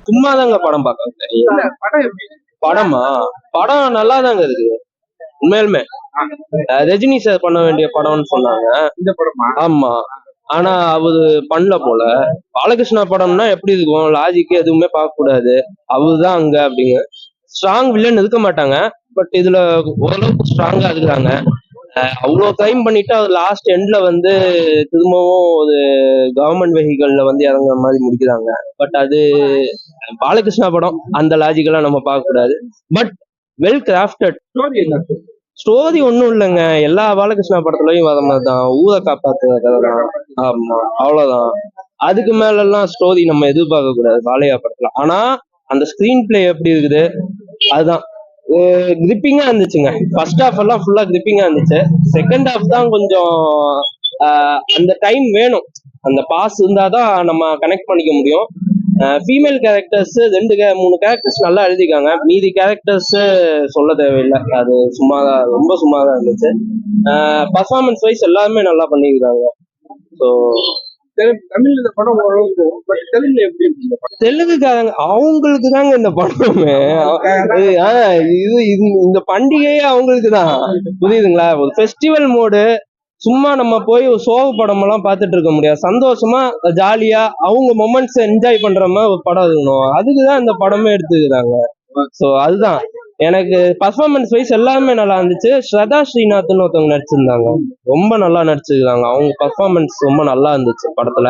சும்மாதாங்க படம் பார்க்க. படமா? படம் நல்லாதாங்க இருக்கு உண்மையிலுமே. ரஜினி சார் பண்ண வேண்டிய படம்னு சொன்னாங்க. இந்த படமா? ஆமா. ஆனா அவரு பண்ணல போல. பாலகிருஷ்ணா படம்னா எப்படி இருக்கும், லாஜிக்கு எதுவுமே பார்க்க கூடாது, அவருதான் அங்க அப்படிங்க. ஸ்ட்ராங் வில்லன் இருக்க மாட்டாங்க, பட் இதுல ஓரளவுக்கு ஸ்ட்ராங்கா இருக்கிறாங்க. அவ்வளோ கிரைம் பண்ணிட்டு அது லாஸ்ட் எண்ட்ல வந்து திரும்பவும் ஒரு கவர்மெண்ட் வெஹிக்கல்ல வந்து இறங்குற மாதிரி முடிக்கிறாங்க. பட் அது பாலகிருஷ்ணா படம், அந்த லாஜிக்கெல்லாம் நம்ம பார்க்க கூடாது. But well crafted. ஸ்டோரி ஒன்றும் இல்லைங்க, எல்லா பாலகிருஷ்ணா படத்துலயும் வர மாதிரி தான், ஊரை காப்பாத்துற கதை தான். ஆமா, அவ்வளவுதான். அதுக்கு மேல எல்லாம் ஸ்டோரி நம்ம எதிர்பார்க்க கூடாது பாலையா படத்துல. ஆனா அந்த ஸ்கிரீன் பிளே எப்படி இருக்குது அதுதான் கிரிப்பிங்கா இருந்துச்சுங்க. ஃபர்ஸ்ட் ஹாஃப் எல்லாம் ஃபுல்லா கிரிப்பிங்கா இருந்துச்சு. செகண்ட் ஹாஃப் தான் கொஞ்சம் அந்த டைம் வேணும், அந்த பாஸ் இருந்தாதான் நம்ம கனெக்ட் பண்ணிக்க முடியும். ஃபீமேல் கேரக்டர்ஸ் 2-3 கேரக்டர்ஸ் நல்லா எழுதிக்காங்க, மீதி கேரக்டர்ஸ் சொல்ல தேவையில்லை, அது சும்மாதான், ரொம்ப சும்மாதான் இருந்துச்சு. பர்ஃபார்மன்ஸ் வைஸ் எல்லாருமே நல்லா பண்ணியிருக்காங்க. ஸோ தமிழ்ல இந்த படம் ஓரளவுக்கு, பட் தெலுங்குல எப்படி இருக்கு? தெலுங்குக்காரங்க அவங்களுக்கு தாங்க இந்த படமே. இந்த பண்டிகையே அவங்களுக்கு தான், புரியுதுங்களா? ஒரு ஃபெஸ்டிவல் மோடு. சும்மா நம்ம போய் ஒரு சோக படம் எல்லாம் பார்த்துட்டு இருக்க முடியாது, சந்தோஷமா ஜாலியா அவங்க மொமெண்ட்ஸ் என்ஜாய் பண்ற மாதிரி ஒரு படம் இருக்கணும். அதுக்குதான் இந்த படமே எடுத்துக்கிறாங்க. ஸோ அதுதான் எனக்கு பர்ஃபார்மன்ஸ் வைஸ் எல்லாமே நல்லா இருந்துச்சு. ஸ்ரதா ஸ்ரீநாத்னு ஒருத்தவங்க நடிச்சிருந்தாங்க, ரொம்ப நல்லா நடிச்சிருக்காங்க. அவங்க பர்ஃபார்மன்ஸ் ரொம்ப நல்லா இருந்துச்சு படத்துல.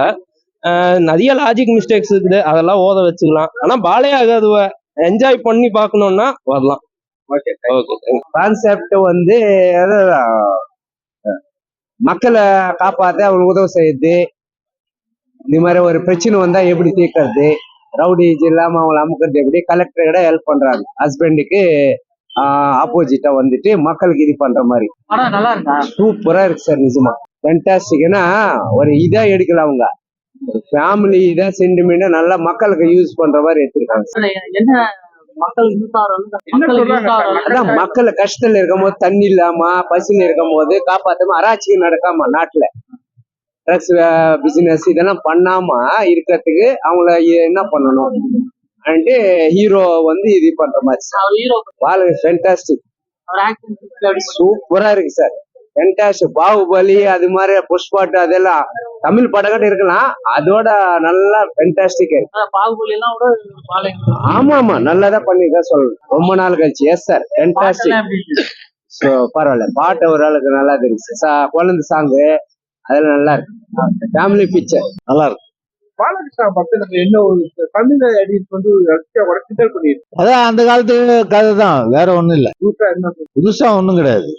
நிறைய லாஜிக் மிஸ்டேக்ஸ் இருக்குது, அதெல்லாம் ஓத வச்சுக்கலாம். ஆனா பாலையா அதுவ என்ஜாய் பண்ணி பார்க்கணும்னா வரலாம். கான்செப்ட் வந்து மக்களை காப்பாற்ற அவங்களுக்கு உதவி செய்யுது. இந்த மாதிரி ஒரு பிரச்சனை வந்தா எப்படி தீர்க்கறது, ரவுடிஸ் இல்லாம அவங்களை அமுக்கிறது எப்படி, கலெக்டர்கிட்ட ஹெல்ப் பண்றாங்க. ஹஸ்பண்டுக்கு ஆப்போசிட்டா வந்துட்டு மக்களுக்கு இது பண்ற மாதிரி நல்லா இருக்கா? சூப்பரா இருக்கு சார், நிஜமா ஃபேன்டாஸ்டிக். ஏன்னா ஒரு இதா எடுக்கல, அவங்க ஒரு ஃபேமிலி இதா சென்டிமெண்டா நல்லா மக்களுக்கு யூஸ் பண்ற மாதிரி எடுத்திருக்காங்க. அதான் மக்கள் கஷ்டத்துல இருக்கும் போது, தண்ணி இல்லாம பசில இருக்கும் போது காப்பாத்தாம, அராட்சியம் நடக்காம நாட்டுல ட்ரக்ஸ் பிசினஸ் இதெல்லாம் பண்ணாம இருக்கிறதுக்கு அவங்கள என்ன பண்ணணும் அப்படின்ட்டு ஹீரோ வந்து இது பண்ற மாதிரி ஃபேன்டாஸ்டிக், சூப்பரா இருக்கு சார், ஃபேன்டாஸ்டிக். பாகுபலி அது மாதிரி புஷ்பாட்டு அதெல்லாம் தமிழ் படகட்டு இருக்கலாம், அதோட நல்லா ஃபேன்டாஸ்டிக். ஆமா ஆமா, நல்லாதான் பண்ணிருக்க சொல்லணும், ரொம்ப நாள் கழிச்சு. Yes sir, fantastic. ஸோ பரவாயில்ல, பாட்டு ஓரளவுக்கு நல்லா தெரியுது. குழந்தை சாங்கு அதெல்லாம் நல்லா இருக்கு, ஃபேமிலி பிக்சர் நல்லா இருக்கு. பாலகிருஷ்ணா படத்துல என்ன ஒரு தமிழ் எடிட் வந்து கிண்டல் பண்ணிருக்கு. அதான் அந்த காலத்து கதை தான், வேற ஒண்ணும் இல்ல, புதுசா ஒண்ணும் கிடையாது.